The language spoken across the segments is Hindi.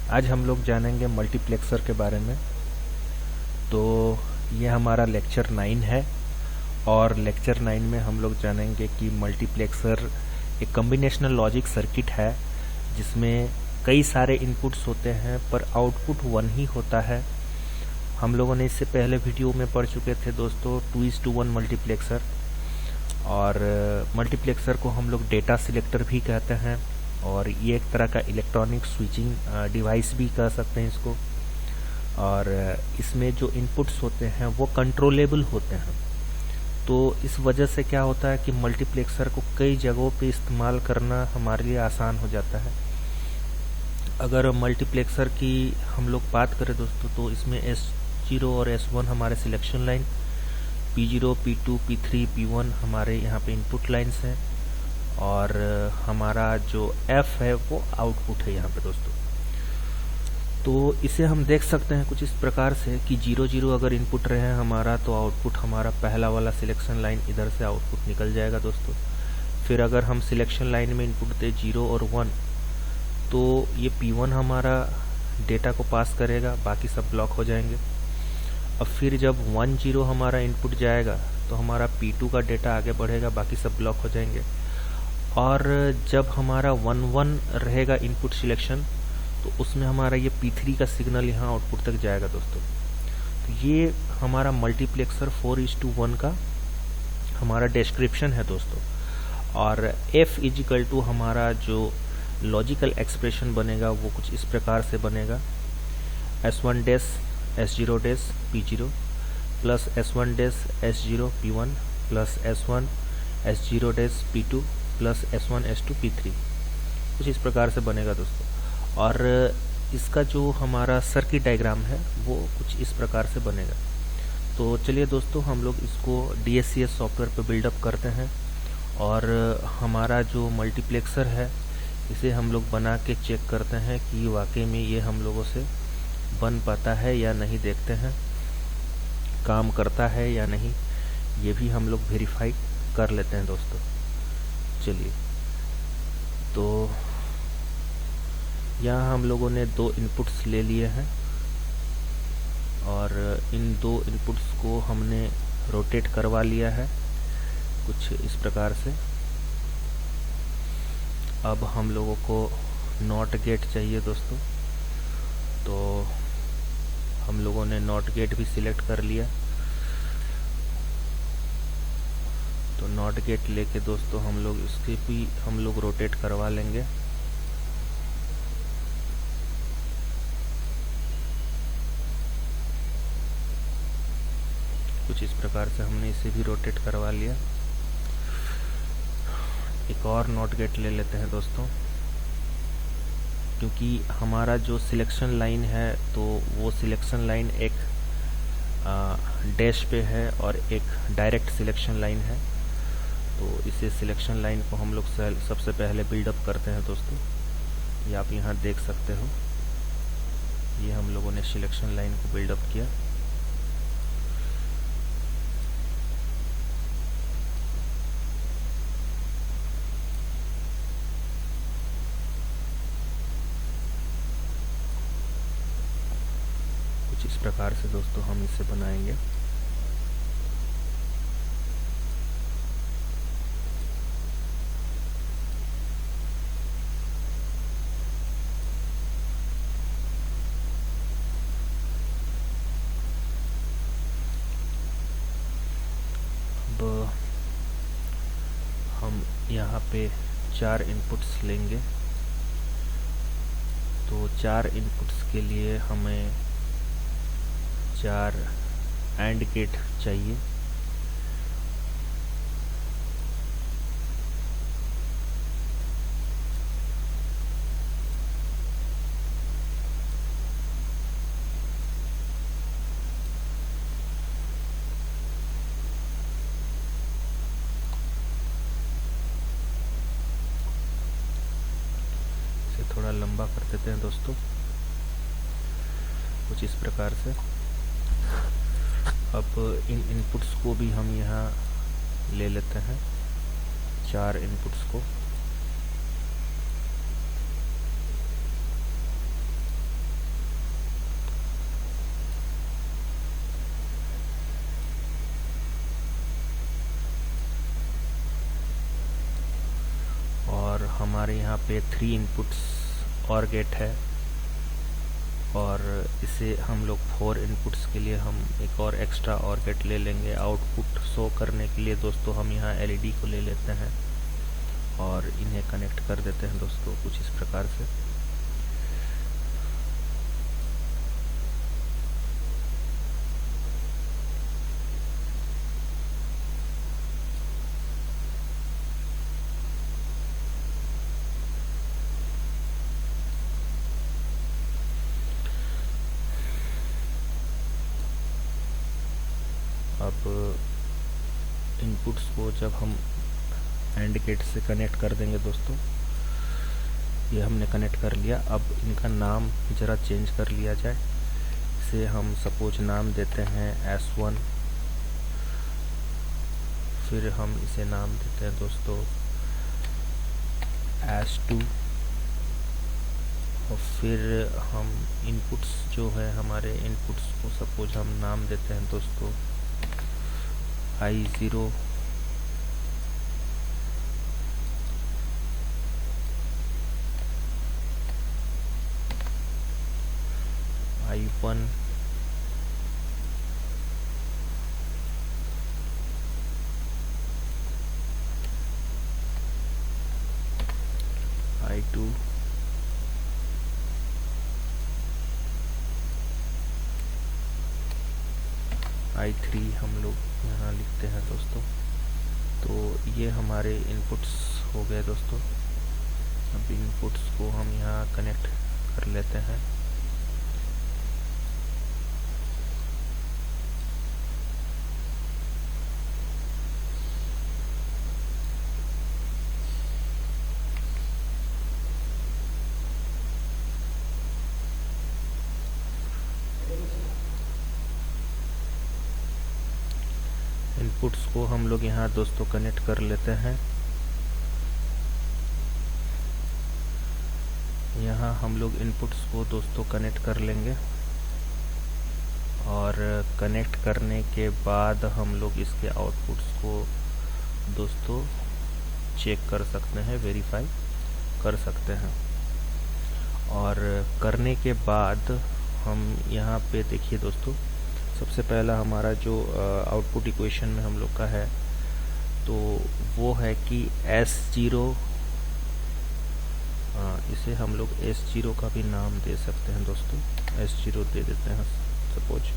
आज हम लोग जानेंगे मल्टीप्लेक्सर के बारे में। तो ये हमारा लेक्चर 9 है और लेक्चर 9 में हम लोग जानेंगे कि मल्टीप्लेक्सर एक कॉम्बिनेशनल लॉजिक सर्किट है जिसमें कई सारे इनपुट्स होते हैं पर आउटपुट वन ही होता है। हम लोगों ने इससे पहले वीडियो में पढ़ चुके थे दोस्तों 2:1 मल्टीप्लेक्सर। और मल्टीप्लेक्सर को हम लोग डेटा सिलेक्टर भी कहते हैं और ये एक तरह का इलेक्ट्रॉनिक स्विचिंग डिवाइस भी कह सकते हैं इसको। और इसमें जो इनपुट्स होते हैं वो कंट्रोलेबल होते हैं। तो इस वजह से क्या होता है कि मल्टीप्लेक्सर को कई जगहों पे इस्तेमाल करना हमारे लिए आसान हो जाता है। अगर मल्टीप्लेक्सर की हम लोग बात करें दोस्तों तो इसमें S0 और S1 हमारे selection line, P0, P2, P3, P1 हमारे यहाँ पे इनपुट लाइन्स हैं और हमारा जो F है वो आउटपुट है यहाँ पे दोस्तों। तो इसे हम देख सकते हैं कुछ इस प्रकार से कि 0 0 अगर इनपुट रहे हमारा तो आउटपुट हमारा पहला वाला सिलेक्शन लाइन इधर से आउटपुट निकल जाएगा दोस्तों। फिर अगर हम सिलेक्शन लाइन में इनपुट दे 0 और 1 तो ये P1 हमारा डेटा को पास करेगा, बाकी सब ब्लॉक हो जाएंगे। अब फिर जब 1 0 हमारा इनपुट जाएगा तो हमारा P2 का डेटा आगे बढ़ेगा, बाकी सब ब्लॉक हो जाएंगे। और जब हमारा 1 1 रहेगा इनपुट सिलेक्शन तो उसमें हमारा ये P3 का सिग्नल यहाँ आउटपुट तक जाएगा दोस्तों। तो ये हमारा मल्टीप्लेक्सर 4:1 का हमारा डिस्क्रिप्शन है दोस्तों। और F इजिकल टू हमारा जो लॉजिकल एक्सप्रेशन बनेगा वो कुछ इस प्रकार से बनेगा। S1 dash S0 dash P0 plus S1 dash S0 P1 plus S1 S0 dash P2 plus S1 S2 P3 कुछ इस प्रकार से बनेगा दोस्तों। और इसका जो हमारा सर्किट डायग्राम है वो कुछ इस प्रकार से बनेगा। तो चलिए दोस्तों हम लोग इसको DSCS सॉफ्टवेयर पे बिल्डअप करते हैं और हमारा जो मल्टीप्लेक्सर है इसे हम लोग बना के चेक करते हैं कि वाकई में ये हम लोगों से बन पाता है या नहीं, देखते हैं काम करता है या नहीं, ये भी हम लोग वेरीफाई कर लेते हैं दोस्तों। चलिए, तो यहाँ हम लोगों ने 2 इनपुट्स ले लिए हैं और इन 2 इनपुट्स को हमने रोटेट करवा लिया है कुछ इस प्रकार से। अब हम लोगों को नॉट गेट चाहिए दोस्तों, तो हम लोगों ने नॉट गेट भी सिलेक्ट कर लिया। तो नॉट गेट लेके दोस्तों हम लोग इसके भी हम लोग रोटेट करवा लेंगे। कुछ इस प्रकार से हमने इसे भी रोटेट करवा लिया। एक और नॉट गेट ले लेते हैं दोस्तों, क्योंकि हमारा जो सिलेक्शन लाइन है तो वो सिलेक्शन लाइन एक डैश पे है और एक डायरेक्ट सिलेक्शन लाइन है। तो इसे सिलेक्शन लाइन को हम लोग सबसे पहले बिल्डअप करते हैं दोस्तों। ये आप यहाँ देख सकते हो, ये हम लोगों ने सिलेक्शन लाइन को बिल्डअप किया। कुछ इस प्रकार से दोस्तों हम इसे बनाएंगे। अब हम यहाँ पे 4 इनपुट्स लेंगे। तो 4 इनपुट्स के लिए हमें 4 एंड गेट चाहिए। इसे थोड़ा लंबा कर देते हैं दोस्तों कुछ इस प्रकार से। अब इन इनपुट्स को भी हम यहाँ ले लेते हैं, 4 इनपुट्स को। हमारे यहाँ पे 3 इनपुट्स और गेट है, और इसे हम लोग 4 इनपुट्स के लिए हम एक और एक्स्ट्रा और गेट ले लेंगे। आउटपुट शो करने के लिए दोस्तों हम यहाँ एलईडी को ले लेते हैं और इन्हें कनेक्ट कर देते हैं दोस्तों कुछ इस प्रकार से। अब इनपुट्स को जब हम एंड गेट से कनेक्ट कर देंगे दोस्तों, ये हमने कनेक्ट कर लिया। अब इनका नाम ज़रा चेंज कर लिया जाए। इसे हम सपोज नाम देते हैं S1, फिर हम इसे नाम देते हैं दोस्तों S2, और फिर हम इनपुट्स जो है हमारे इनपुट्स को सपोज हम नाम देते हैं दोस्तों I0, I1, I2, I3 हम लोग यहाँ लिखते हैं दोस्तों। तो ये हमारे इनपुट्स हो गए दोस्तों। अब इनपुट्स को हम यहाँ कनेक्ट कर लेते हैं। इनपुट्स को हम लोग यहाँ दोस्तों कनेक्ट कर लेते हैं। यहाँ हम लोग इनपुट्स को दोस्तों कनेक्ट कर लेंगे, और कनेक्ट करने के बाद हम लोग इसके आउटपुट्स को दोस्तों चेक कर सकते हैं, वेरीफाई कर सकते हैं। और करने के बाद हम यहाँ पे देखिए दोस्तों, सबसे पहला हमारा जो आउटपुट इक्वेशन में हम लोग का है, तो वो है कि S0, इसे हम लोग S0 का भी नाम दे सकते हैं दोस्तों। S0 दे देते हैं सपोज,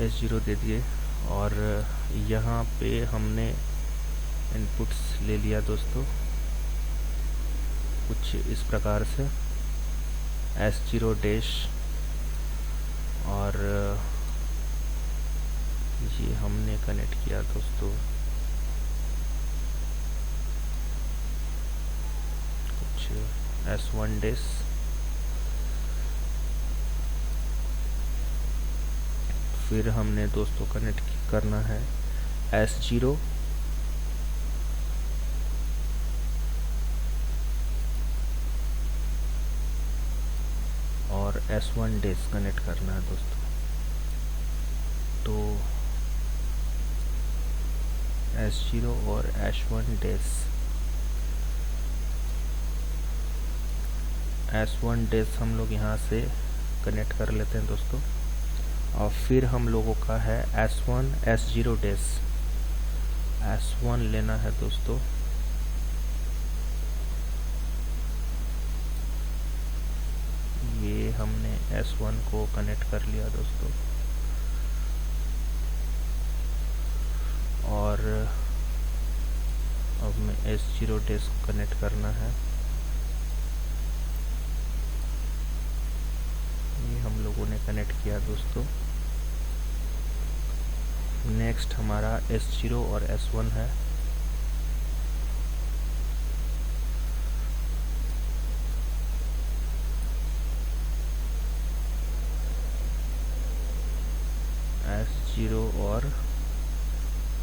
S0 दे दिए। और यहाँ पे हमने इनपुट्स ले लिया दोस्तों कुछ इस प्रकार से, S0 डैश, और ये हमने कनेक्ट किया दोस्तों कुछ S1 डैश, फिर हमने दोस्तों कनेक्ट करना है S0, और S1 डैश कनेक्ट करना है दोस्तों। तो S0 और S1 डैश, S1 डैश हम लोग यहाँ से कनेक्ट कर लेते हैं दोस्तों। और फिर हम लोगों का है S1 S0 डैश, S1 लेना है दोस्तों। ये हमने S1 को कनेक्ट कर लिया दोस्तों, और अब में S0 डैश कनेक्ट करना है। ये हम लोगों ने कनेक्ट किया दोस्तों। नेक्स्ट हमारा S0 और S1 है। S0 और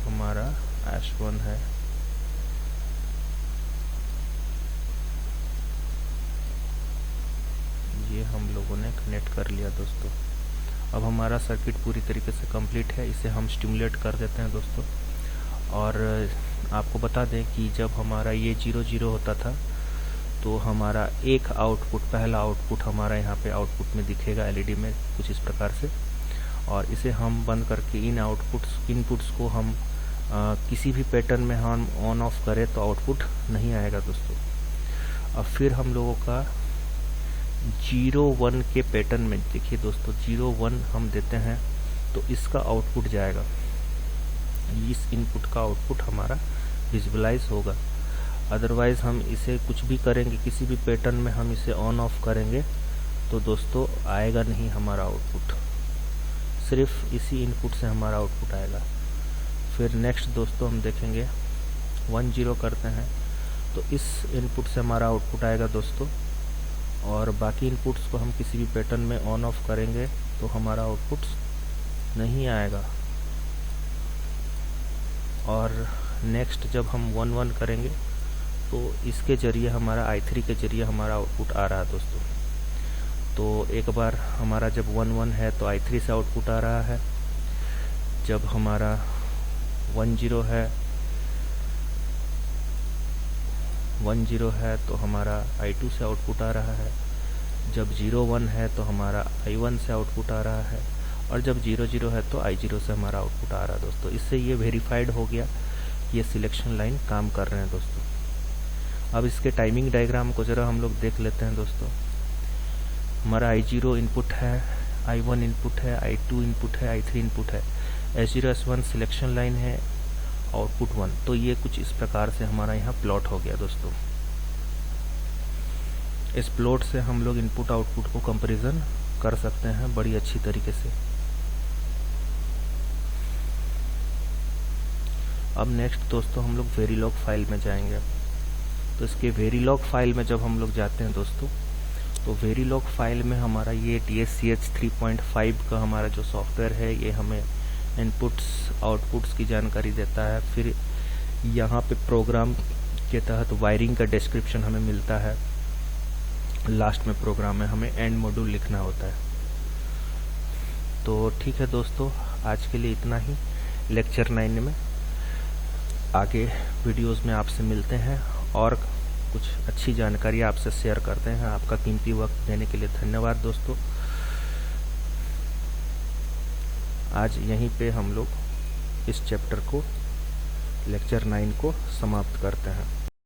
हमारा S1 है। ये हम लोगों ने कनेक्ट कर लिया दोस्तों। अब हमारा सर्किट पूरी तरीके से कंप्लीट है। इसे हम स्टिमुलेट कर देते हैं दोस्तों, और आपको बता दें कि जब हमारा ये 00 होता था तो हमारा एक आउटपुट, पहला आउटपुट हमारा यहाँ पे आउटपुट में दिखेगा एलईडी में कुछ इस प्रकार से, और इसे हम बंद करके इन इनपुट्स को हम किसी भी पैटर्न में हम ऑन ऑफ करें तो आउटपुट नहीं आएगा दोस्तों। अब फिर हम लोगों का 01 के पैटर्न में देखिए दोस्तों, 01 हम देते हैं तो इसका आउटपुट जाएगा, इस इनपुट का आउटपुट हमारा विजुअलाइज होगा। अदरवाइज हम इसे कुछ भी करेंगे, किसी भी पैटर्न में हम इसे ऑन ऑफ करेंगे तो दोस्तों आएगा नहीं हमारा आउटपुट, सिर्फ इसी इनपुट से हमारा आउटपुट आएगा। फिर नेक्स्ट दोस्तों हम देखेंगे 10 करते हैं तो इस इनपुट से हमारा आउटपुट आएगा दोस्तों, और बाकी इनपुट्स को हम किसी भी पैटर्न में ऑन ऑफ करेंगे तो हमारा आउटपुट नहीं आएगा। और नेक्स्ट जब हम 11 करेंगे तो इसके जरिए हमारा i3 के जरिए हमारा आउटपुट आ रहा है दोस्तों। तो एक बार हमारा जब 11 है तो i3 से आउटपुट आ रहा है, जब हमारा 10 है तो हमारा i2 से आउटपुट आ रहा है, जब 01 है तो हमारा i1 से आउटपुट आ रहा है, और जब 00 है तो i0 से हमारा आउटपुट आ रहा है दोस्तों। इससे ये वेरीफाइड हो गया ये सिलेक्शन लाइन काम कर रहे हैं दोस्तों। अब इसके टाइमिंग डायग्राम को ज़रा हम लोग देख लेते हैं दोस्तों। हमारा i0 इनपुट है, i1 इनपुट है, i2 इनपुट है, i3 इनपुट है, S0 S1 सिलेक्शन लाइन है, आउटपुट 1। तो ये कुछ इस प्रकार से हमारा यहाँ प्लॉट हो गया दोस्तों। इस प्लॉट से हम लोग इनपुट आउटपुट को कंपैरिजन कर सकते हैं बड़ी अच्छी तरीके से। अब नेक्स्ट दोस्तों हम लोग वेरीलॉग फाइल में जाएंगे। तो इसके वेरीलॉग फाइल में जब हम लोग जाते हैं दोस्तों, तो वेरीलॉग फाइल में हमारा ये DSCH 3.5 का हमारा जो सॉफ्टवेयर है ये हमें इनपुट्स आउटपुट्स की जानकारी देता है। फिर यहाँ पे प्रोग्राम के तहत वायरिंग का डिस्क्रिप्शन हमें मिलता है। लास्ट में प्रोग्राम में हमें एंड मॉड्यूल लिखना होता है। तो ठीक है दोस्तों, आज के लिए इतना ही लेक्चर 9 में। आगे वीडियोस में आपसे मिलते हैं और कुछ अच्छी जानकारी आपसे शेयर करते हैं। आपका कीमती वक्त देने के लिए धन्यवाद दोस्तों। आज यहीं पे हम लोग इस चैप्टर को, लेक्चर 9 को समाप्त करते हैं।